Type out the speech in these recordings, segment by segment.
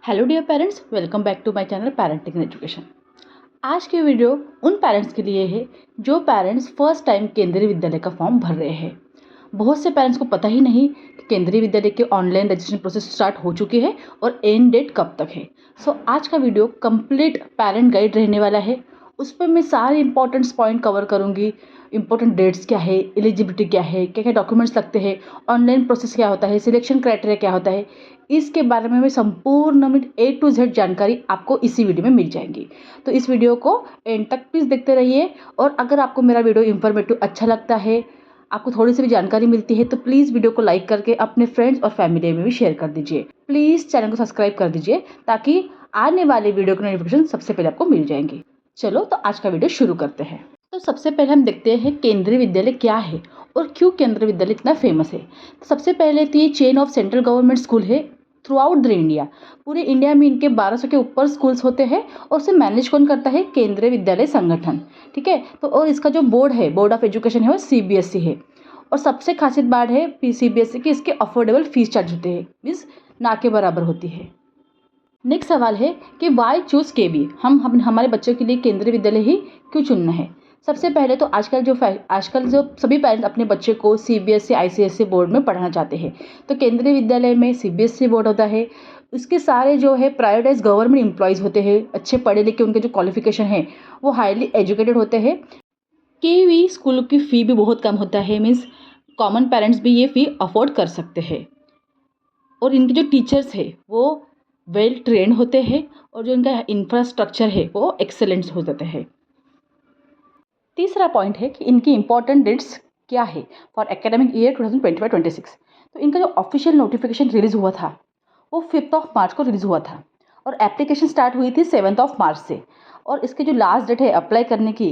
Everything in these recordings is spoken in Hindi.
Hello dear parents, welcome back to my channel parenting and education. आज की वीडियो उन पेरेंट्स के लिए है जो पेरेंट्स फर्स्ट टाइम केंद्रीय विद्यालय का फॉर्म भर रहे हैं। बहुत से पेरेंट्स को पता ही नहीं कि केंद्रीय विद्यालय के ऑनलाइन रजिस्ट्रेशन प्रोसेस स्टार्ट हो चुकी है और एंड डेट कब तक है। सो आज का वीडियो कंप्लीट पेरेंट गाइड रहने वाला है। उस पर मैं सारे इंपॉर्टेंट्स पॉइंट कवर करूँगी। इंपॉर्टेंट डेट्स क्या है, एलिजिबिलिटी क्या है, क्या क्या डॉक्यूमेंट्स लगते हैं, ऑनलाइन प्रोसेस क्या होता है, सिलेक्शन क्राइटेरिया क्या होता है, इसके बारे में मैं संपूर्ण A to Z जानकारी आपको इसी वीडियो में मिल जाएंगी। तो इस वीडियो को एंड तक प्लीज़ देखते रहिए। और अगर आपको मेरा वीडियो इन्फॉर्मेटिव अच्छा लगता है, आपको थोड़ी सी भी जानकारी मिलती है, तो प्लीज़ वीडियो को लाइक करके अपने फ्रेंड्स और फैमिली में भी शेयर कर दीजिए। प्लीज़ चैनल को सब्सक्राइब कर दीजिए ताकि आने वाले वीडियो की नोटिफिकेशन सबसे पहले आपको मिल जाएंगी। चलो तो आज का वीडियो शुरू करते हैं। तो सबसे पहले हम देखते हैं केंद्रीय विद्यालय क्या है और क्यों केंद्रीय विद्यालय इतना फेमस है। तो सबसे पहले तो ये chain of central government school है थ्रू आउट द इंडिया। पूरे इंडिया में इनके 1200 के ऊपर स्कूल्स होते हैं और उसे मैनेज कौन करता है? केंद्रीय विद्यालय संगठन। ठीक है। तो और इसका जो बोर्ड है, बोर्ड ऑफ एजुकेशन है, वो CBSE है। और सबसे खासियत बात है CBSE की, इसके अफोर्डेबल फीस चार्ज होते हैं, मीन्स ना के बराबर होती है। नेक्स्ट सवाल है कि वाई चूज KB? हम हमारे बच्चों के लिए केंद्रीय विद्यालय ही क्यों चुनना है? सबसे पहले तो आजकल जो सभी पेरेंट्स अपने बच्चे को CBSE ICSE बोर्ड में पढ़ाना चाहते हैं। तो केंद्रीय विद्यालय में CBSE बोर्ड होता है। उसके सारे जो है प्राइवेटाइज गवर्नमेंट एम्प्लॉयज़ होते हैं, अच्छे पढ़े लिखे, उनके जो क्वालिफिकेशन है वो हाईली एजुकेटेड होते हैं। KB स्कूल की फ़ी भी बहुत कम होता है, मीन्स कॉमन पेरेंट्स भी ये फ़ी अफोर्ड कर सकते हैं। और इनके जो टीचर्स है वो वेल ट्रेंड होते हैं और जो इनका इंफ्रास्ट्रक्चर है वो एक्सेलेंट हो जाता है। तीसरा पॉइंट है कि इनकी इंपॉर्टेंट डेट्स क्या है फॉर एकेडमिक ईयर 2025-26। तो इनका जो ऑफिशियल नोटिफिकेशन रिलीज़ हुआ था वो 5 मार्च को रिलीज़ हुआ था और एप्लीकेशन स्टार्ट हुई थी 7 मार्च से। और इसकी जो लास्ट डेट है अप्लाई करने की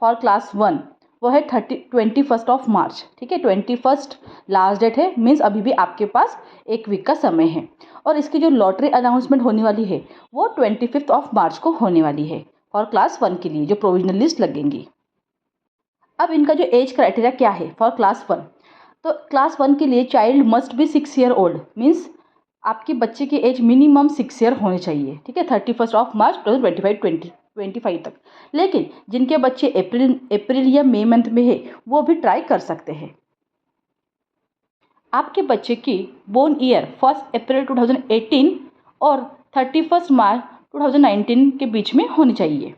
फॉर क्लास 1 वो है 21 मार्च। ठीक है, 21 लास्ट डेट है, मीन्स अभी भी आपके पास एक वीक का समय है। और इसकी जो लॉटरी अनाउंसमेंट होने वाली है वो 25 मार्च को होने वाली है फॉर क्लास 1 के लिए जो प्रोविजनल लिस्ट लगेंगी। अब इनका जो एज क्राइटेरिया क्या है फॉर क्लास 1? तो क्लास 1 के लिए child must be 6 year old, means आपके बच्चे की एज मिनिमम 6 ईयर होनी चाहिए। ठीक है, 31 मार्च 2025 तक। लेकिन जिनके बच्चे अप्रैल या मई मंथ में है वो भी ट्राई कर सकते हैं। आपके बच्चे की बोर्न ईयर 1 अप्रैल 2018 और 31 मार्च 2019 के बीच में होनी चाहिए।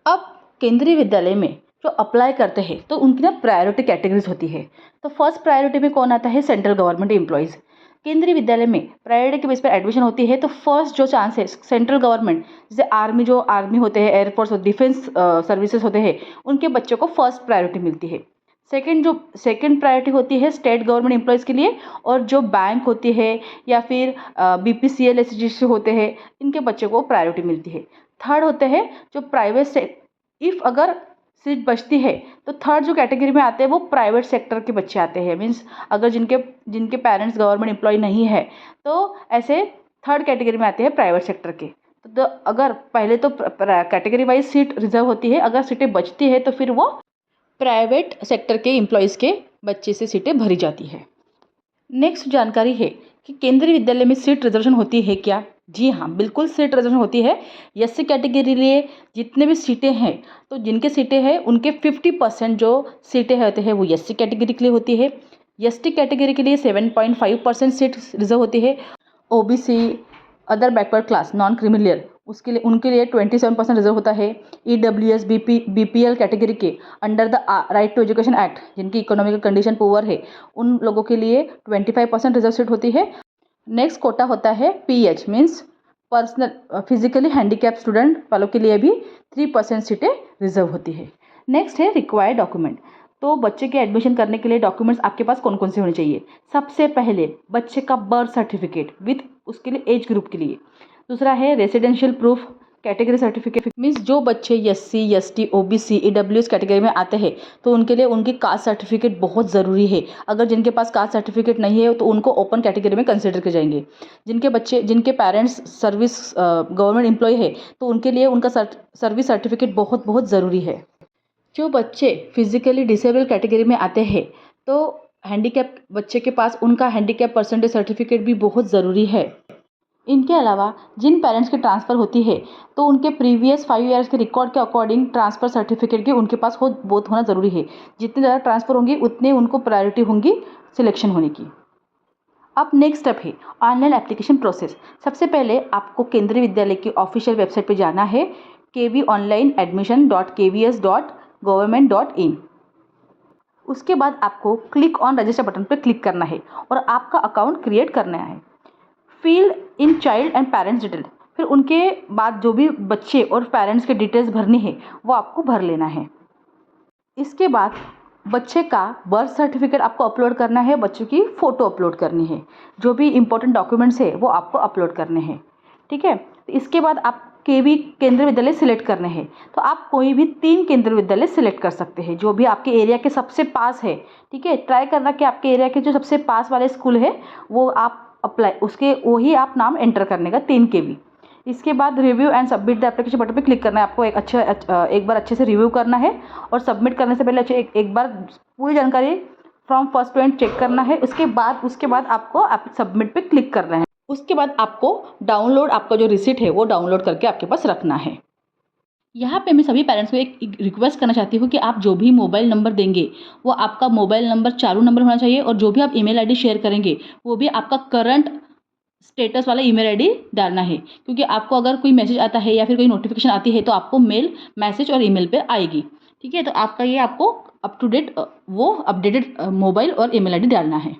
अब केंद्रीय विद्यालय में जो अप्लाई करते हैं तो उनकी ना प्रायोरिटी कैटेगरीज होती है। तो फर्स्ट प्रायोरिटी में कौन आता है? Central government employees. केंद्रीय विद्यालय में प्रायोरिटी के बेस पर एडमिशन होती है। तो फर्स्ट जो चांस है सेंट्रल गवर्नमेंट, जैसे आर्मी होते हैं, एयरफोर्स और डिफेंस सर्विसेज होते हैं, उनके बच्चों को फर्स्ट प्रायोरिटी मिलती है। सेकंड प्रायोरिटी होती है स्टेट गवर्नमेंट एम्प्लॉयज़ के लिए, और जो बैंक होती है या फिर BPCL ऐसे होते हैं, इनके बच्चों को प्रायोरिटी मिलती है। थर्ड होते हैं जो प्राइवेट इफ़ अगर सीट बचती है तो थर्ड जो कैटेगरी में आते हैं वो प्राइवेट सेक्टर के बच्चे आते हैं, मीन्स अगर जिनके पेरेंट्स गवर्नमेंट एम्प्लॉय नहीं है तो ऐसे थर्ड कैटेगरी में आते हैं प्राइवेट सेक्टर के। तो अगर पहले तो कैटेगरी वाइज सीट रिजर्व होती है, अगर सीटें बचती है तो फिर वो प्राइवेट सेक्टर के एम्प्लॉयज़ के बच्चे से सीटें भरी जाती है। नेक्स्ट जानकारी है कि केंद्रीय विद्यालय में सीट रिजर्वेशन होती है क्या? जी हाँ, बिल्कुल सीट रिजर्वेशन होती है। SC कैटेगरी के लिए जितने भी सीटें हैं, तो जिनके सीटें हैं उनके 50% जो सीटें होते हैं वो SC कैटेगरी के लिए होती है। ST कैटेगरी के लिए 7.5% सीट रिजर्व होती है। OBC, other backward class, non creamy layer, उनके लिए 27% रिजर्व होता है। EWS BPL कैटेगरी के under the right to education act, जिनकी इकोनॉमिकल कंडीशन पुअर है, उन लोगों के लिए 25% रिजर्व सीट होती है। नेक्स्ट कोटा होता है PH, means personal physically handicap student वालों के लिए भी 3% सीटें रिजर्व होती है। नेक्स्ट है रिक्वायर्ड डॉक्यूमेंट। तो बच्चे के एडमिशन करने के लिए डॉक्यूमेंट्स आपके पास कौन कौन से होने चाहिए? सबसे पहले बच्चे का बर्थ सर्टिफिकेट विथ उसके लिए एज ग्रुप के लिए। दूसरा है residential proof, category certificate, means जो बच्चे SC ST OBC EWS category में आते हैं तो उनके लिए उनकी कास्ट सर्टिफिकेट बहुत ज़रूरी है। अगर जिनके पास कास्ट सर्टिफिकेट नहीं है तो उनको ओपन कैटेगरी में कंसिडर किए जाएंगे। जिनके पेरेंट्स सर्विस गवर्नमेंट एम्प्लॉय है तो उनके लिए उनका सर्विस सर्टिफिकेट बहुत बहुत ज़रूरी है। जो बच्चे फिजिकली डिसेबल कैटेगरी में आते हैं तो हैंडीकैप बच्चे के पास उनका हैंडीकैप परसेंटेज सर्टिफिकेट भी बहुत ज़रूरी है। इनके अलावा जिन पेरेंट्स की ट्रांसफ़र होती है तो उनके प्रीवियस 5 ईयर्स के रिकॉर्ड के अकॉर्डिंग ट्रांसफ़र सर्टिफिकेट की उनके पास बहुत होना ज़रूरी है। जितनी ज़्यादा ट्रांसफ़र होंगी उतने उनको प्रायोरिटी होंगी सिलेक्शन होने की। अब नेक्स्ट स्टेप है ऑनलाइन एप्लीकेशन प्रोसेस। सबसे पहले आपको केंद्रीय विद्यालय की ऑफिशियल वेबसाइट पे जाना है kvonlineadmission.kvs.government.in। उसके बाद आपको क्लिक ऑन रजिस्टर बटन पर क्लिक करना है और आपका अकाउंट क्रिएट करना है। Fill in child and parents detail, फिर उनके बाद जो भी बच्चे और पेरेंट्स के डिटेल्स भरनी है वो आपको भर लेना है। इसके बाद बच्चे का बर्थ सर्टिफिकेट आपको अपलोड करना है, बच्चों की फ़ोटो अपलोड करनी है, जो भी इंपॉर्टेंट डॉक्यूमेंट्स है वो आपको अपलोड करने हैं। ठीक है, तो इसके बाद आप केंद्रीय विद्यालय सिलेक्ट करने हैं। तो आप कोई भी 3 केंद्रीय विद्यालय सिलेक्ट कर सकते हैं जो भी आपके एरिया के सबसे पास है। ठीक है, ट्राई करना कि आपके एरिया के जो सबसे पास वाले स्कूल है वो आप अप्लाई उसके वही आप नाम एंटर करने का 3 के भी। इसके बाद review and submit the application button पे क्लिक करना है। आपको एक बार अच्छे से रिव्यू करना है और सबमिट करने से पहले एक बार पूरी जानकारी from first to end check करना है। उसके बाद आपको सबमिट पे क्लिक करना है। उसके बाद आपको डाउनलोड आपका जो रिसीट है वो डाउनलोड करके आपके पास रखना है। यहाँ पे मैं सभी पेरेंट्स को एक रिक्वेस्ट करना चाहती हूँ कि आप जो भी मोबाइल नंबर देंगे वो आपका मोबाइल नंबर चारों नंबर होना चाहिए और जो भी आप ईमेल आईडी शेयर करेंगे वो भी आपका करंट स्टेटस वाला ईमेल आईडी डालना है, क्योंकि आपको अगर कोई मैसेज आता है या फिर कोई नोटिफिकेशन आती है तो आपको मेल मैसेज और ईमेल पे आएगी। ठीक है, तो आपको अप टू डेट वो अपडेटेड मोबाइल और ईमेल आईडी डालना है।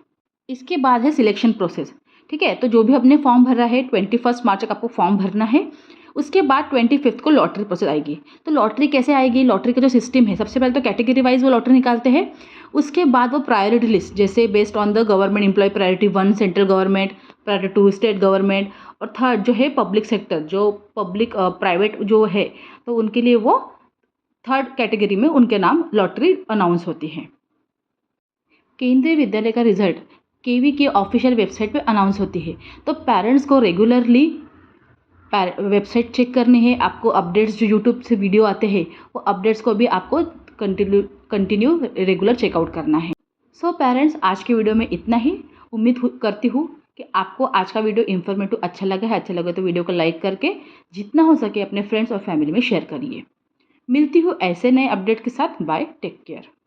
इसके बाद है सिलेक्शन प्रोसेस। ठीक है, तो जो भी आपने फॉर्म भरा है 21 मार्च तक आपको फॉर्म भरना है। उसके बाद 25 को लॉटरी प्रोसेस आएगी। तो लॉटरी कैसे आएगी, लॉटरी का जो सिस्टम है सबसे पहले तो कैटेगरी वाइज वो लॉटरी निकालते हैं। उसके बाद वो प्रायोरिटी लिस्ट, जैसे based on the government employ, priority 1 central government, priority 2 state government और थर्ड जो है पब्लिक सेक्टर, जो पब्लिक प्राइवेट जो है तो उनके लिए वो थर्ड कैटेगरी में उनके नाम लॉटरी अनाउंस होती है। केंद्रीय विद्यालय का रिजल्ट केवी की ऑफिशियल वेबसाइट पे अनाउंस होती है। तो पेरेंट्स को रेगुलरली वेबसाइट चेक करनी है। आपको अपडेट्स जो यूट्यूब से वीडियो आते हैं वो अपडेट्स को भी आपको कंटिन्यू रेगुलर चेकआउट करना है। सो पेरेंट्स, आज की वीडियो में इतना ही। उम्मीद करती हूँ कि आपको आज का वीडियो इन्फॉर्मेटिव अच्छा लगा है। अच्छा लगा तो वीडियो को लाइक करके जितना हो सके अपने फ्रेंड्स और फैमिली में शेयर करिए। मिलती हूँ ऐसे नए अपडेट के साथ। Bye, take care.